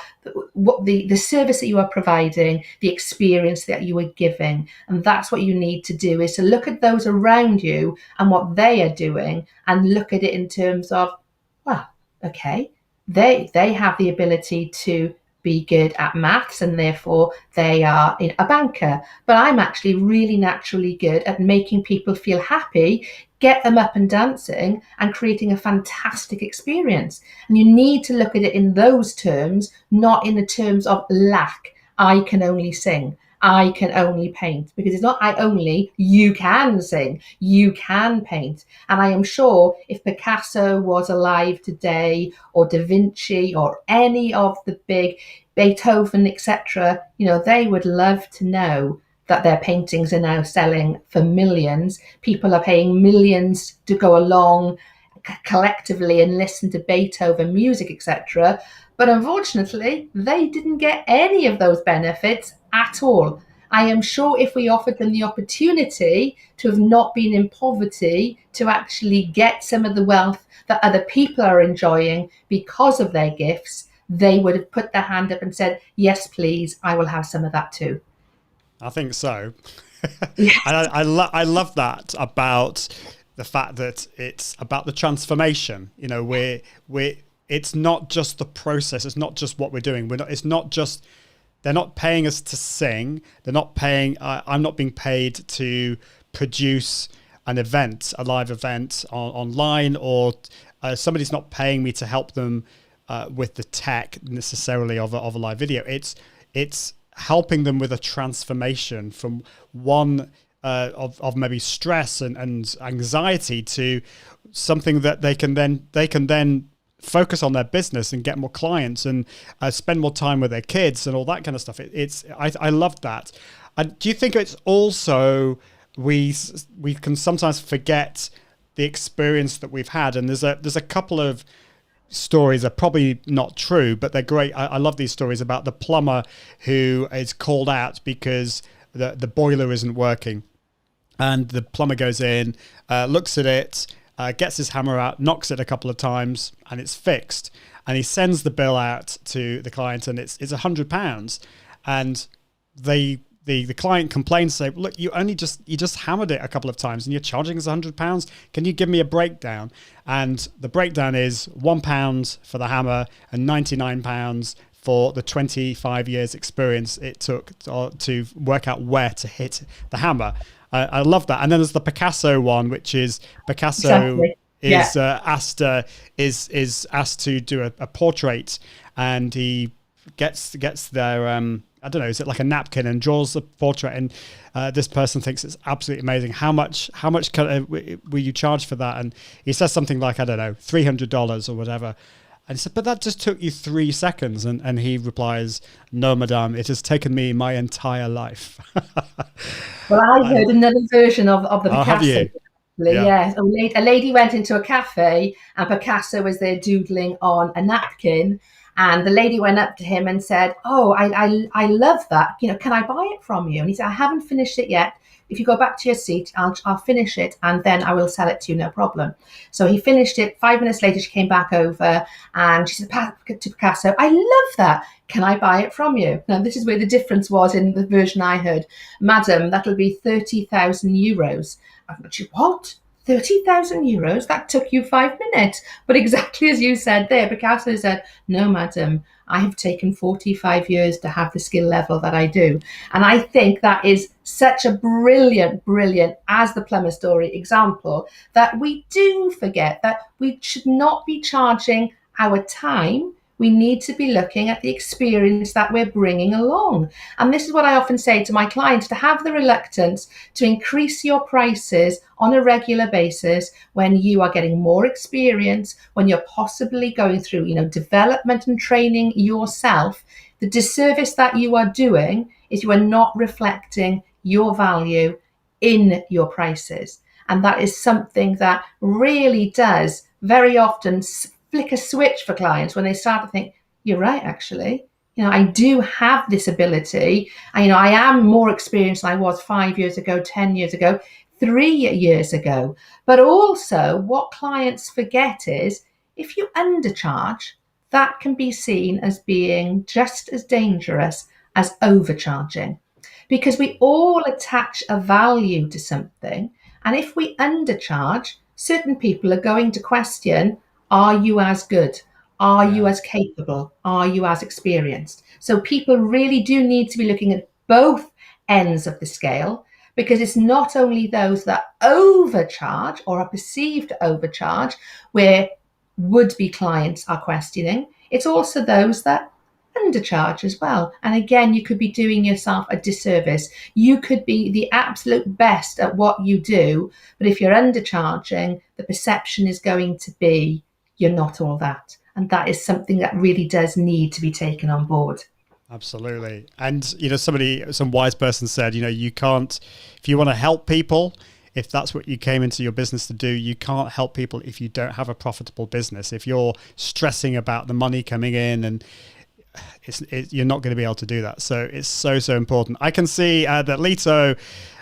[SPEAKER 6] what the service that you are providing, the experience that you are giving? And that's what you need to do, is to look at those around you and what they are doing, and look at it in terms of, well, okay, they have the ability to be good at maths and therefore they are a banker, but I'm actually really naturally good at making people feel happy, get them up and dancing and creating a fantastic experience. And you need to look at it in those terms, not in the terms of lack. I can only sing, I can only paint, because it's not I only, you can sing, you can paint. And I am sure if Picasso was alive today, or Da Vinci, or any of the big, Beethoven, etc., they would love to know that their paintings are now selling for millions. People are paying millions to go along collectively and listen to Beethoven music, etc. But unfortunately, they didn't get any of those benefits at all. I am sure if we offered them the opportunity to have not been in poverty, to actually get some of the wealth that other people are enjoying because of their gifts, they would have put their hand up and said, yes, please, I will have some of that too.
[SPEAKER 1] I think so.
[SPEAKER 6] Yes.
[SPEAKER 1] And I love that about the fact that it's about the transformation. It's not just the process. It's not just what we're doing. They're not paying us to sing. They're not paying, I'm not being paid to produce an event, a live event online, or somebody's not paying me to help them with the tech necessarily of a live video. It's helping them with a transformation from one of maybe stress and anxiety to something that they can then focus on their business and get more clients and spend more time with their kids and all that kind of stuff. I love that. And do you think it's also we can sometimes forget the experience that we've had. And there's a couple of stories are probably not true, but they're great. I love these stories about the plumber who is called out because the boiler isn't working, and the plumber goes in, looks at it, gets his hammer out, knocks it a couple of times, and it's fixed. And he sends the bill out to the client, and it's £100, and the client complains, say, look, you just hammered it a couple of times and you're charging us £100. Can you give me a breakdown? And the breakdown is £1 for the hammer and £99 for the 25 years experience it took to work out where to hit the hammer. I love that. And then there's the Picasso one, which is Picasso is asked to do a portrait, and he gets their I don't know, is it like a napkin, and draws the portrait, and this person thinks it's absolutely amazing. How much will you charge for that? And he says something like, I don't know, $300 or whatever. And he said, but that just took you 3 seconds. And he replies, no, madame, it has taken me my entire life.
[SPEAKER 6] Well, I heard another version of the Picasso.
[SPEAKER 1] Have you?
[SPEAKER 6] Yeah. A lady went into a cafe, and Picasso was there doodling on a napkin. And the lady went up to him and said, oh, I love that. Can I buy it from you? And he said, I haven't finished it yet. If you go back to your seat, I'll finish it, and then I will sell it to you, no problem. So he finished it. 5 minutes later, she came back over, and she said to Picasso, I love that. Can I buy it from you? Now, this is where the difference was in the version I heard. Madam, that'll be 30,000 euros. I thought, what? 30,000 euros? That took you 5 minutes. But exactly as you said there, Picasso said, no, madam, I have taken 45 years to have the skill level that I do. And I think that is such a brilliant, as the plumber story example, that we do forget that we should not be charging our time. We need to be looking at the experience that we're bringing along. And this is what I often say to my clients, to have the reluctance to increase your prices on a regular basis when you are getting more experience, when you're possibly going through, development and training yourself. The disservice that you are doing is you are not reflecting your value in your prices. And that is something that really does very often flick a switch for clients when they start to think, you're right, actually. I do have this ability. I am more experienced than I was 5 years ago, 10 years ago, 3 years ago. But also what clients forget is if you undercharge, that can be seen as being just as dangerous as overcharging, because we all attach a value to something. And if we undercharge, certain people are going to question, are you as good? Are you as capable? Are you as experienced? So people really do need to be looking at both ends of the scale, because it's not only those that overcharge or are perceived to overcharge where would-be clients are questioning. It's also those that undercharge as well. And again, you could be doing yourself a disservice. You could be the absolute best at what you do, but if you're undercharging, the perception is going to be you're not all that. And that is something that really does need to be taken on board.
[SPEAKER 1] Absolutely. And, some wise person said, you can't, if you want to help people, if that's what you came into your business to do, you can't help people if you don't have a profitable business. If you're stressing about the money coming in, and you're not going to be able to do that. So it's so important. I can see that Lito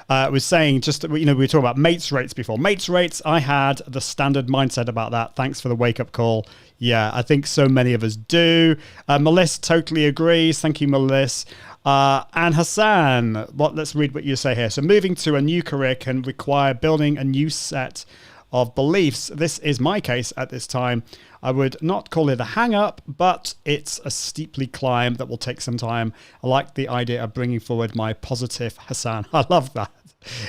[SPEAKER 1] was saying, we were talking about mates rates before. Mates rates, I had the standard mindset about that. Thanks for the wake-up call. Yeah, I think so many of us do. Melissa totally agrees. Thank you, Melissa. And Hassan, let's read what you say here. So moving to a new career can require building a new set of beliefs. This is my case at this time. I would not call it a hang-up, but it's a steeply climb that will take some time. I like the idea of bringing forward my positive Hassan. I love that.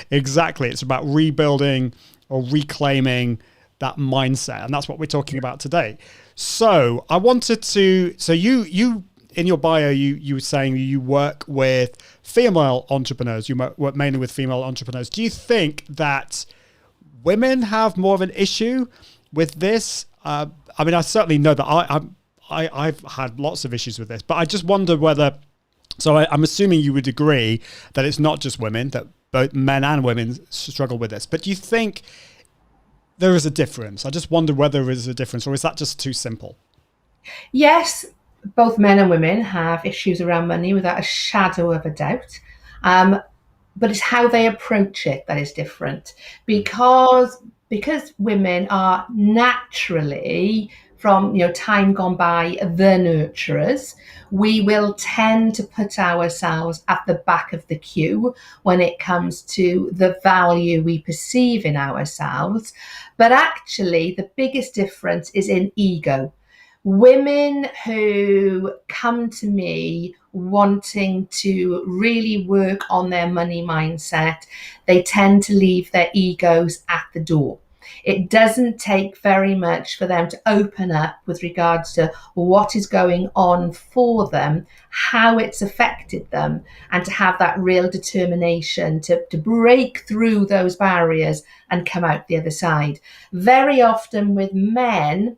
[SPEAKER 1] Exactly. It's about rebuilding or reclaiming that mindset. And that's what we're talking about today. So I wanted to, you in your bio, you were saying you work with female entrepreneurs. You work mainly with female entrepreneurs. Do you think that women have more of an issue with this? I certainly know that I've had lots of issues with this, but I just wonder whether, so I'm assuming you would agree that it's not just women, that both men and women struggle with this. But do you think there is a difference? I just wonder whether there is a difference, or is that just too simple?
[SPEAKER 6] Yes, both men and women have issues around money without a shadow of a doubt. But it's how they approach it that is different, because women are naturally, from time gone by, the nurturers. We will tend to put ourselves at the back of the queue when it comes to the value we perceive in ourselves. But actually, the biggest difference is in ego. Women who come to me wanting to really work on their money mindset, they tend to leave their egos at the door. It doesn't take very much for them to open up with regards to what is going on for them, how it's affected them, and to have that real determination to break through those barriers and come out the other side. Very often with men,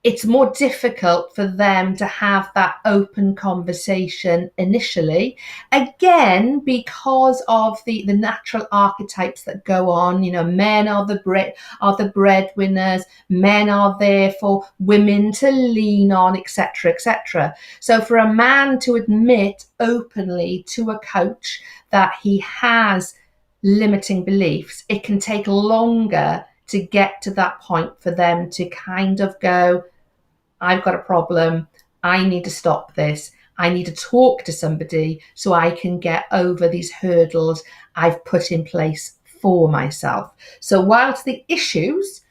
[SPEAKER 6] it's more difficult for them to have that open conversation initially, again, because of the natural archetypes that go on. Men are the breadwinners, men are there for women to lean on, etc., etc. So for a man to admit openly to a coach that he has limiting beliefs, it can take longer to get to that point for them to kind of go, I've got a problem. I need to stop this. I need to talk to somebody so I can get over these hurdles I've put in place for myself. So whilst the issues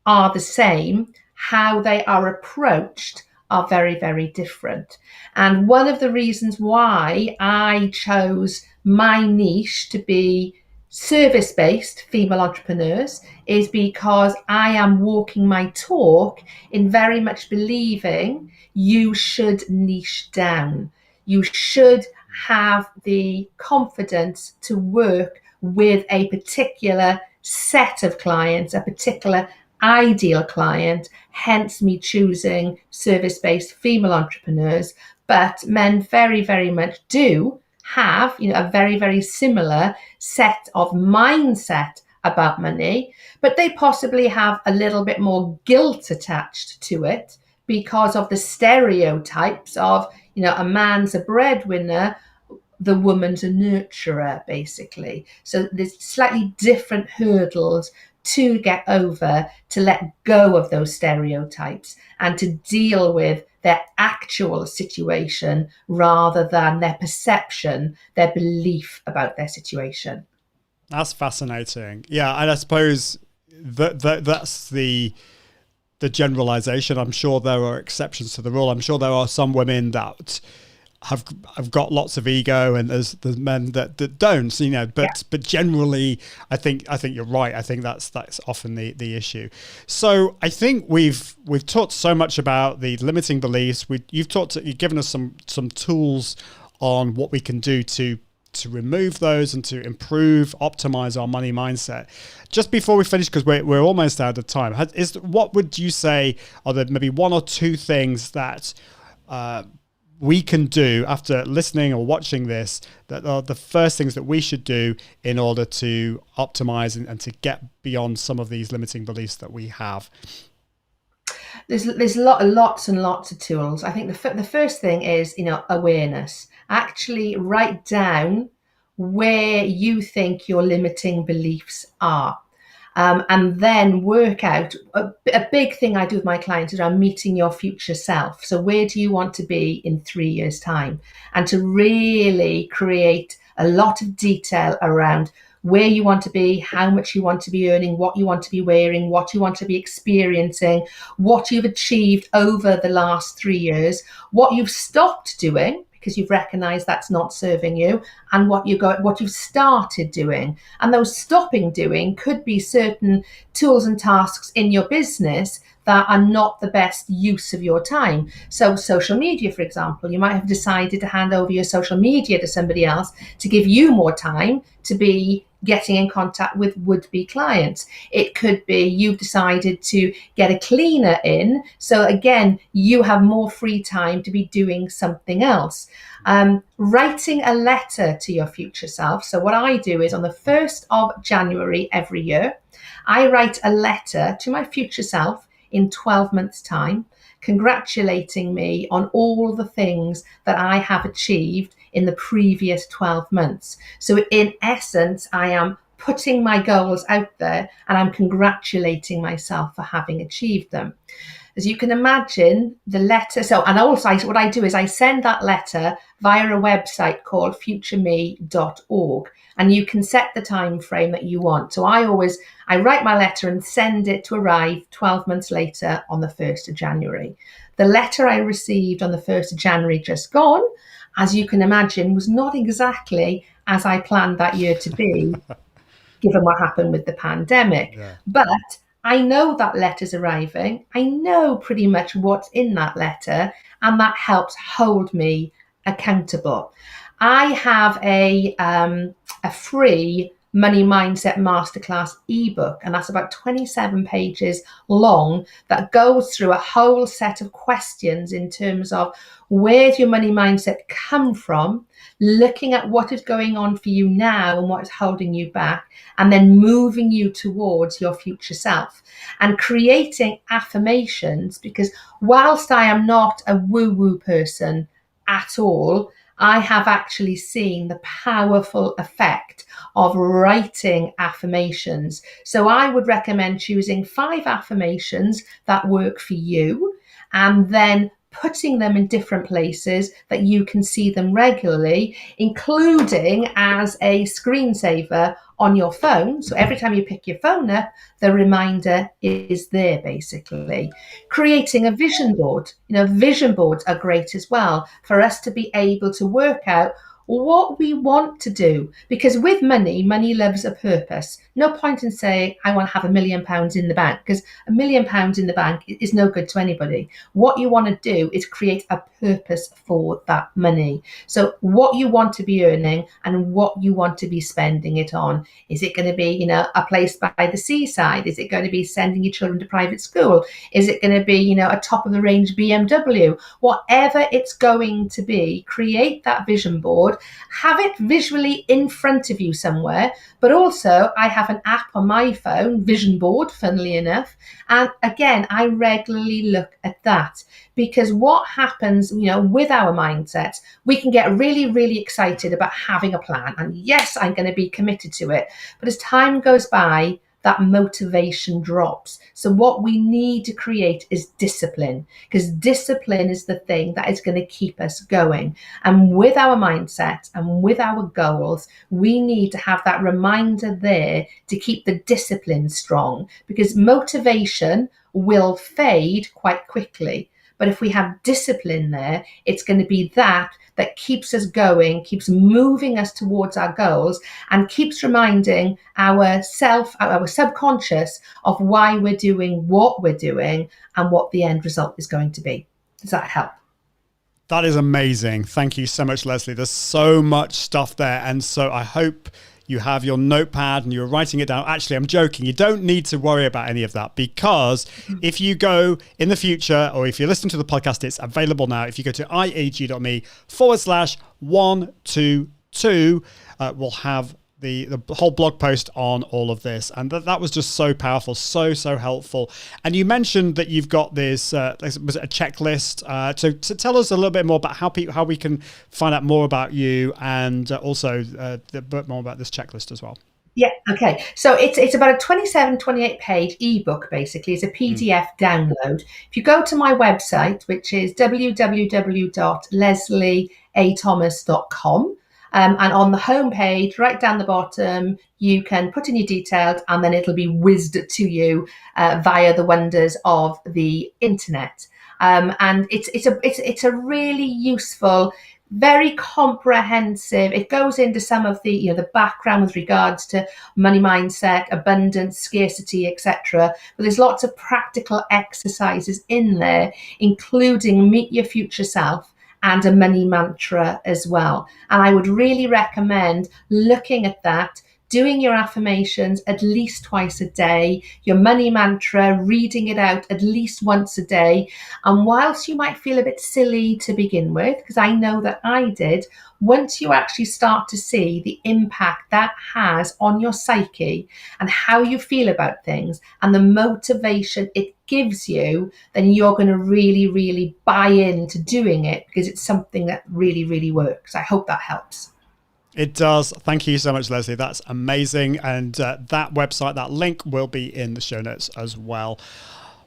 [SPEAKER 6] are the same, how they are approached are very, very different. And one of the reasons why I chose my niche to be service-based female entrepreneurs is because I am walking my talk in very much believing you should niche down. You should have the confidence to work with a particular set of clients, a particular ideal client, hence me choosing service-based female entrepreneurs. But men very, very much do have a very, very similar set of mindset about money, but they possibly have a little bit more guilt attached to it because of the stereotypes of a man's a breadwinner, the woman's a nurturer, basically. So there's slightly different hurdles to get over, to let go of those stereotypes and to deal with their actual situation rather than their perception, their belief about their situation.
[SPEAKER 1] That's fascinating. Yeah, and I suppose that's the generalization. I'm sure there are exceptions to the rule. I'm sure there are some women that have got lots of ego, and there's men that don't. But generally, I think you're right. I think that's often the issue. So I think we've talked so much about the limiting beliefs. You've given us some tools on what we can do to remove those and to improve, optimize our money mindset. Just before we finish, because we're almost out of time, what would you say are there maybe one or two things that we can do after listening or watching this, that are the first things that we should do in order to optimize and to get beyond some of these limiting beliefs that we have?
[SPEAKER 6] There's lots and lots of tools. I think the first thing is awareness. Actually write down where you think your limiting beliefs are. And then work out, a big thing I do with my clients is around meeting your future self. So where do you want to be in 3 years' time? And to really create a lot of detail around where you want to be, how much you want to be earning, what you want to be wearing, what you want to be experiencing, what you've achieved over the last 3 years, what you've stopped doing, because you've recognized that's not serving you, and what you've started doing. And those stopping doing could be certain tools and tasks in your business that are not the best use of your time. So social media, for example, you might have decided to hand over your social media to somebody else to give you more time to be getting in contact with would-be clients. It could be you've decided to get a cleaner in. So again, you have more free time to be doing something else. Writing a letter to your future self. So what I do is on the 1st of January every year, I write a letter to my future self in 12 months' time, congratulating me on all the things that I have achieved in the previous 12 months. So in essence, I am putting my goals out there and I'm congratulating myself for having achieved them. As you can imagine, the letter, what I do is I send that letter via a website called futureme.org, and you can set the time frame that you want. So I write my letter and send it to arrive 12 months later on the 1st of January. The letter I received on the 1st of January just gone, as you can imagine, was not exactly as I planned that year to be, given what happened with the pandemic. Yeah. But I know that letter's arriving. I know pretty much what's in that letter, and that helps hold me accountable. I have a free Money Mindset Masterclass ebook, and that's about 27 pages long, that goes through a whole set of questions in terms of where's your money mindset come from, looking at what is going on for you now and what is holding you back, and then moving you towards your future self and creating affirmations. Because whilst I am not a woo-woo person at all, I have actually seen the powerful effect of writing affirmations. So I would recommend choosing 5 affirmations that work for you and then putting them in different places that you can see them regularly, including as a screensaver on your phone. So every time you pick your phone up, the reminder is there, basically. Creating a vision board. Vision boards are great as well for us to be able to work out what we want to do, because with money loves a purpose. No point in saying I want to have £1 million in the bank, because £1 million in the bank is no good to anybody. What you want to do is create a purpose for that money. So what you want to be earning and what you want to be spending it on. Is it going to be a place by the seaside? Is it going to be sending your children to private school? Is it going to be a top of the range BMW? Whatever it's going to be, create that vision board. Have it visually in front of you somewhere, but also I have an app on my phone, Vision Board, funnily enough. And again, I regularly look at that, because what happens, with our mindsets, we can get really, really excited about having a plan. And yes, I'm going to be committed to it. But as time goes by, that motivation drops. So what we need to create is discipline, because discipline is the thing that is going to keep us going. And with our mindset and with our goals, we need to have that reminder there to keep the discipline strong, because motivation will fade quite quickly. But if we have discipline there, it's going to be that keeps us going, keeps moving us towards our goals, and keeps reminding our subconscious of why we're doing what we're doing and what the end result is going to be. Does that help?
[SPEAKER 1] That is amazing. Thank you so much, Lesley. There's so much stuff there. And so I hope you have your notepad and you're writing it down. Actually, I'm joking. You don't need to worry about any of that, because if you go in the future, or if you listen to the podcast, it's available now. If you go to iag.me/122, we'll have the whole blog post on all of this. And that was just so powerful, so helpful. And you mentioned that you've got this, was it a checklist? So tell us a little bit more about how we can find out more about you, and also a bit more about this checklist as well.
[SPEAKER 6] Yeah, okay. So it's about a 28 page ebook, basically. It's a PDF download. If you go to my website, which is www.lesleythomas.com, and on the homepage, right down the bottom, you can put in your details, and then it'll be whizzed to you via the wonders of the internet. And it's a really useful, very comprehensive. It goes into some of the the background with regards to money mindset, abundance, scarcity, etc. But there's lots of practical exercises in there, including meet your future self and a money mantra as well. And I would really recommend looking at that doing your affirmations at least twice a day, your money mantra, reading it out at least once a day. And whilst you might feel a bit silly to begin with, because I know that I did, once you actually start to see the impact that has on your psyche and how you feel about things and the motivation it gives you, then you're going to really, really buy into doing it because it's something that really, really works. I hope that helps.
[SPEAKER 1] It does. Thank you so much, Lesley. That's amazing. And that website, that link will be in the show notes as well.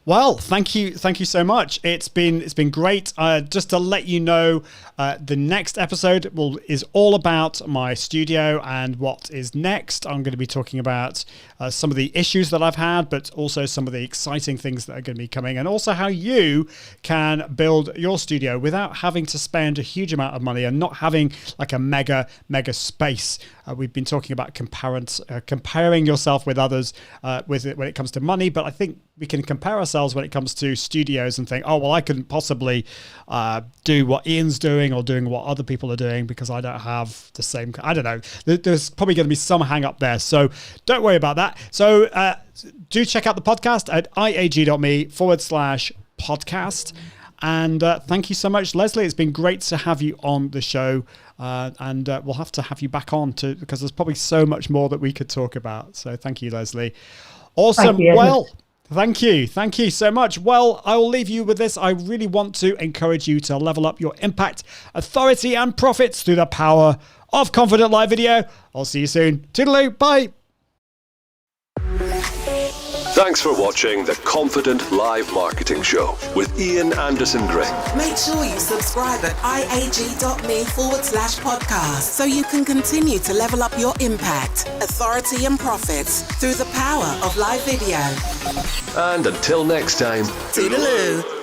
[SPEAKER 1] Well, thank you so much. It's been great. Just to let you know, the next episode is all about my studio and what is next. I'm going to be talking about some of the issues that I've had, but also some of the exciting things that are going to be coming, and also how you can build your studio without having to spend a huge amount of money and not having like a mega space. We've been talking about comparing yourself with others when it comes to money, but I think we can compare ourselves when it comes to studios and think, oh, well, I couldn't possibly do what Ian's doing or doing what other people are doing because I don't have the same. I don't know. There's probably going to be some hang up there. So don't worry about that. So do check out the podcast at iag.me/podcast. And thank you so much, Lesley. It's been great to have you on the show. And we'll have to have you back on because there's probably so much more that we could talk about. So thank you, Lesley. Awesome. Well, thank you so much. Well, I will leave you with this. I really want to encourage you to level up your impact, authority, and profits through the power of Confident Live Video. I'll see you soon. Toodaloo. Bye.
[SPEAKER 3] Thanks for watching the Confident Live Marketing Show with Ian Anderson Gray.
[SPEAKER 2] Make sure you subscribe at iag.me/podcast so you can continue to level up your impact, authority, and profits through the power of live video.
[SPEAKER 3] And until next time,
[SPEAKER 2] Toodaloo.